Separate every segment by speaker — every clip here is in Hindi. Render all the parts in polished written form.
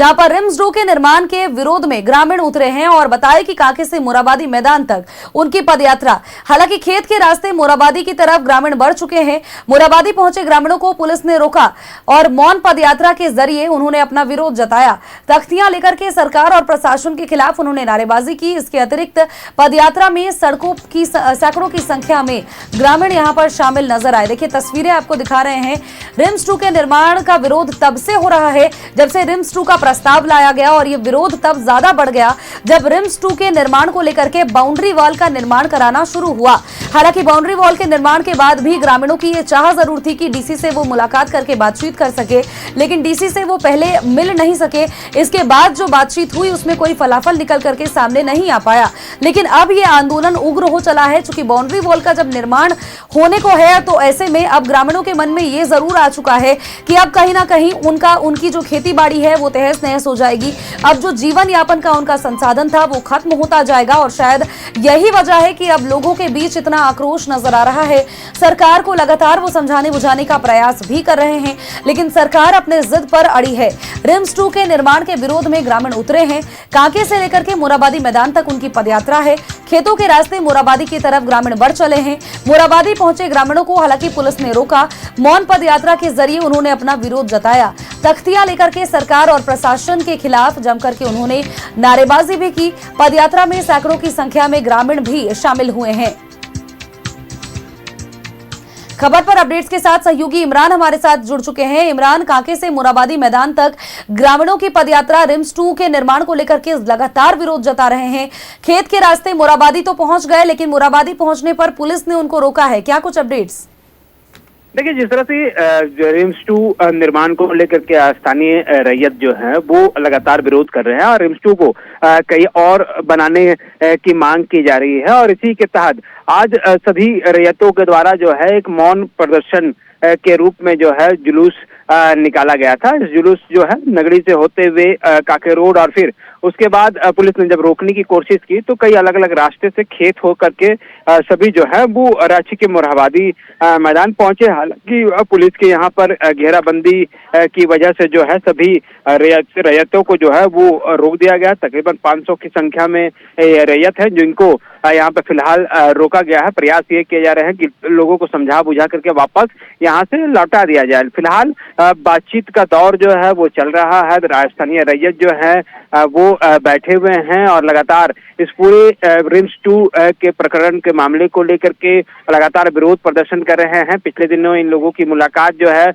Speaker 1: जहां पर रिम्स 2 के निर्माण के विरोध में ग्रामीण उतरे हैं और बताया कि कांके से मोराबादी मैदान तक उनकी पदयात्रा। हालांकि खेत के रास्ते मोराबादी की तरफ ग्रामीण बढ़ चुके हैं। मोराबादी पहुंचे ग्रामीणों को पुलिस ने रोका और मौन पदयात्रा के जरिए उन्होंने अपना विरोध जताया। तख्तियां लेकर के सरकार और प्रशासन के खिलाफ उन्होंने नारेबाजी की। इसके अतिरिक्त पदयात्रा में सैकड़ों की संख्या में ग्रामीण यहां पर शामिल नजर आए। देखिए तस्वीरें आपको दिखा रहे हैं। रिम्स 2 के निर्माण का विरोध तब से हो रहा है जब से रिम्स 2 का प्रस्ताव लाया गया और ये विरोध तब ज्यादा बढ़ गया जब रिम्स 2 के निर्माण को लेकर के बाउंड्री वॉल का निर्माण कराना शुरू हुआ। हालांकि बाउंड्री वॉल के निर्माण के बाद भी ग्रामीणों की ये चाह जरूर थी कि डीसी से वो मुलाकात करके बातचीत कर सके, लेकिन डीसी से वो पहले मिल नहीं सके। इसके बाद जो बातचीत हुई उसमें कोई फलाफल निकल करके सामने नहीं आ पाया। लेकिन अब ये आंदोलन उग्र हो चला है चूंकि बाउंड्री वॉल का जब निर्माण होने को है तो ऐसे में अब ग्रामीणों के मन में ये जरूर आ चुका है कि अब कहीं ना कहीं उनकी जो खेती बाड़ी है वो तहस नहस हो जाएगी। अब जो जीवन यापन का उनका संसाधन था वो खत्म होता जाएगा और शायद यही वजह है कि अब लोगों के बीच इतना आक्रोश नजर आ रहा है। सरकार को लगातार वो समझाने बुझाने का प्रयास भी कर रहे हैं, लेकिन सरकार अपने जिद पर अड़ी है। रिम्स 2 के निर्माण के विरोध में ग्रामीण उतरे हैं। कांके से लेकर के मोराबादी मैदान तक उनकी पदयात्रा है। खेतों के रास्ते मोराबादी की तरफ ग्रामीण बढ़ चले हैं। मोराबादी पहुंचे ग्रामीणों को हालांकि पुलिस ने रोका। मौन पदयात्रा के जरिए उन्होंने अपना विरोध जताया। तख्तियां लेकर के सरकार और प्रशासन के खिलाफ जमकर के उन्होंने नारेबाजी भी की। पदयात्रा में सैकड़ों की संख्या में ग्रामीण भी शामिल हुए हैं। खबर पर अपडेट्स के साथ सहयोगी इमरान हमारे साथ जुड़ चुके हैं। इमरान, कांके से मोराबादी मैदान तक ग्रामीणों की पदयात्रा रिम्स 2 के निर्माण को लेकर के लगातार विरोध जता रहे हैं। खेत के रास्ते मोराबादी तो पहुंच गए, लेकिन मोराबादी पहुंचने पर पुलिस ने उनको रोका है। क्या कुछ अपडेट्स?
Speaker 2: देखिए, जिस तरह से रिम्स 2 निर्माण को लेकर के स्थानीय रैयत जो है वो लगातार विरोध कर रहे हैं और रिम्स 2 को कहीं और बनाने की मांग की जा रही है और इसी के तहत आज सभी रैयतों के द्वारा जो है एक मौन प्रदर्शन के रूप में जो है जुलूस निकाला गया था। इस जुलूस जो है नगरी से होते हुए काके रोड और फिर उसके बाद पुलिस ने जब रोकने की कोशिश की तो कई अलग अलग रास्ते से खेत हो करके सभी जो है वो रांची के मोरहाबादी मैदान पहुंचे। हालांकि पुलिस के यहाँ पर घेराबंदी की वजह से जो है सभी रैयतों को जो है वो रोक दिया गया। तकरीबन 500 की संख्या में रैयत है जिनको यहाँ पे फिलहाल रोका गया है। प्रयास ये किए जा रहे हैं कि लोगों को समझा बुझा करके वापस यहाँ से लौटा दिया जाए। फिलहाल बातचीत का दौर जो है वो चल रहा है। राजस्थानीय रैयत जो है वो बैठे हुए हैं और लगातार इस पूरे रिम्स 2 के प्रकरण के मामले को लेकर के लगातार विरोध प्रदर्शन कर रहे हैं। पिछले दिनों इन लोगों की मुलाकात जो है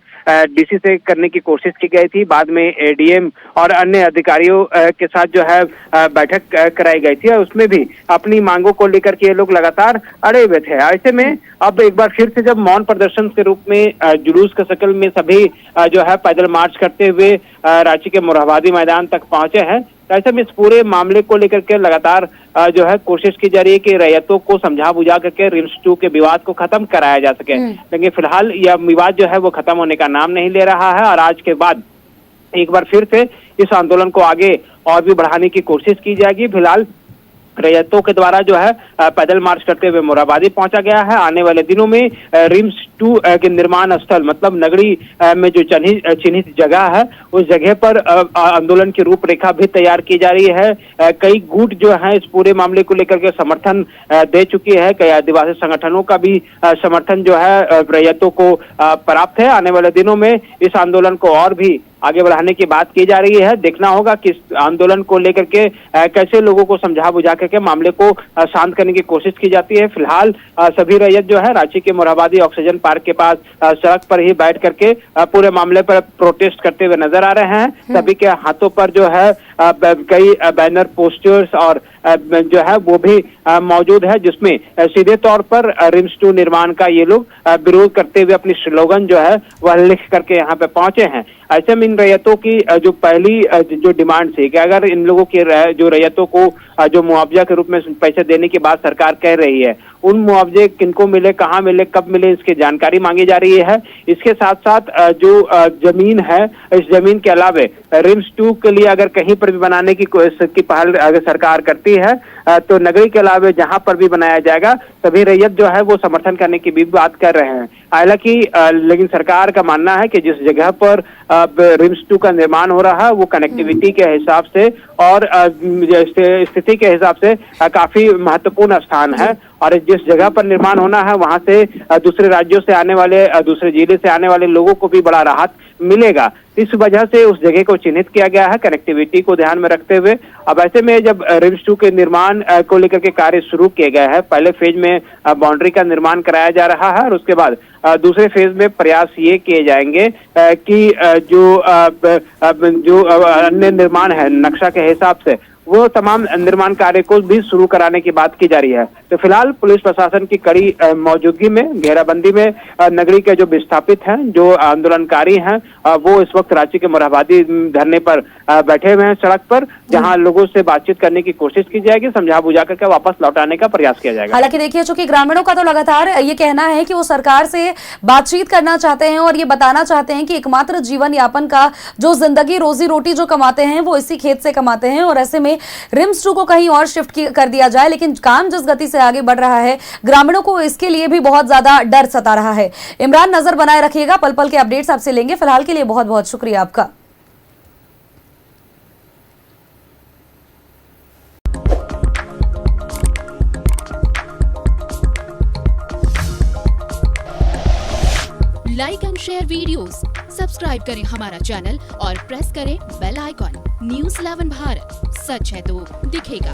Speaker 2: डीसी से करने की कोशिश की गई थी। बाद में एडीएम और अन्य अधिकारियों के साथ जो है बैठक कराई गई थी और उसमें भी अपनी मांगों को लेकर के ये लोग लगातार अड़े हुए थे। ऐसे में अब एक बार फिर से जब मौन प्रदर्शन के रूप में जुलूस के शक्ल में सभी जो है पैदल मार्च करते हुए रांची के मोरहाबादी मैदान तक पहुंचे हैं, ऐसे में इस पूरे मामले को लेकर के लगातार जो है कोशिश की जा रही है कि रैयतों को समझा बुझा करके रिम्स 2 के विवाद को खत्म कराया जा सके। लेकिन फिलहाल यह विवाद जो है वो खत्म होने का नाम नहीं ले रहा है और आज के बाद एक बार फिर से इस आंदोलन को आगे और भी बढ़ाने की कोशिश की जाएगी। फिलहाल रैयतों के द्वारा जो है पैदल मार्च करते हुए मोरहाबादी पहुंचा गया है। आने वाले दिनों में रिम्स 2 के निर्माण स्थल मतलब नगरी में जो चिन्हित जगह है उस जगह पर आंदोलन की रूपरेखा भी तैयार की जा रही है। कई गुट जो है इस पूरे मामले को लेकर के समर्थन दे चुकी है। कई आदिवासी संगठनों का भी समर्थन जो है रैयतों को प्राप्त है। आने वाले दिनों में इस आंदोलन को और भी आगे बढ़ाने की बात की जा रही है। देखना होगा कि इस आंदोलन को लेकर के कैसे लोगों को समझा बुझा करके मामले को शांत करने की कोशिश की जाती है। फिलहाल सभी रैयत जो है रांची के मोरहाबादी ऑक्सीजन पार्क के पास सड़क पर ही बैठ करके पूरे मामले पर प्रोटेस्ट करते हुए नजर आ रहे हैं। सभी के हाथों पर जो है कई बैनर पोस्टर्स और जो है वो भी मौजूद है जिसमें सीधे तौर पर रिम्स 2 निर्माण का ये लोग विरोध करते हुए अपनी स्लोगन जो है वह लिख करके यहाँ पे पहुंचे हैं। ऐसे में इन रैयतों की जो पहली जो डिमांड थी कि अगर इन लोगों की जो रैयतों को जो मुआवजा के रूप में पैसे देने की बात सरकार कह रही है, उन मुआवजे किनको मिले, कहाँ मिले, कब मिले, इसकी जानकारी मांगी जा रही है। इसके साथ साथ जो जमीन है, इस जमीन के अलावे रिम्स 2 के लिए अगर कहीं पर भी बनाने की पहल अगर सरकार करती है तो नगरी के अलावे जहां पर भी बनाया जाएगा सभी रैयत जो है वो समर्थन करने की भी बात कर रहे हैं। हालांकि लेकिन सरकार का मानना है कि जिस जगह पर रिम्स 2 का निर्माण हो रहा है वो कनेक्टिविटी के हिसाब से और स्थिति के हिसाब से काफी महत्वपूर्ण स्थान है और जिस जगह पर निर्माण होना है वहां से दूसरे राज्यों से आने वाले, दूसरे जिले से आने वाले लोगों को भी बड़ा राहत मिलेगा। इस वजह से उस जगह को चिन्हित किया गया है कनेक्टिविटी को ध्यान में रखते हुए। अब ऐसे में जब रिम्स 2 के निर्माण को लेकर के कार्य शुरू किए गए हैं, पहले फेज में बाउंड्री का निर्माण कराया जा रहा है और उसके बाद दूसरे फेज में प्रयास ये किए जाएंगे कि जो अन्य निर्माण है नक्शा के हिसाब से वो तमाम निर्माण कार्य को भी शुरू कराने की बात की जा रही है। तो फिलहाल पुलिस प्रशासन की कड़ी मौजूदगी में, घेराबंदी में नगरी के जो विस्थापित हैं, जो आंदोलनकारी हैं, वो इस वक्त रांची के मोरहाबादी धरने पर बैठे हुए हैं सड़क पर, जहां लोगों से बातचीत करने की कोशिश की जाएगी, समझा बुझा करके वापस लौटाने का प्रयास किया जाएगा।
Speaker 1: हालांकि देखिए, चूंकि ग्रामीणों का तो लगातार ये कहना है कि वो सरकार से बातचीत करना चाहते हैं और ये बताना चाहते हैं कि एकमात्र जीवन यापन का जो जिंदगी रोजी रोटी जो कमाते हैं वो इसी खेत से कमाते हैं और ऐसे में रिम्स 2 को कहीं और शिफ्ट कर दिया जाए। लेकिन काम जिस गति से आगे बढ़ रहा है, ग्रामीणों को इसके लिए भी बहुत ज्यादा डर सता रहा है। इमरान, नजर बनाए रखिएगा, पल पल के अपडेट्स आपसे लेंगे। फिलहाल के लिए बहुत बहुत शुक्रिया आपका।
Speaker 3: Like and share videos, subscribe करें हमारा चैनल और प्रेस करें बेल आइकॉन। न्यूज़ 11 भारत, सच है तो दिखेगा।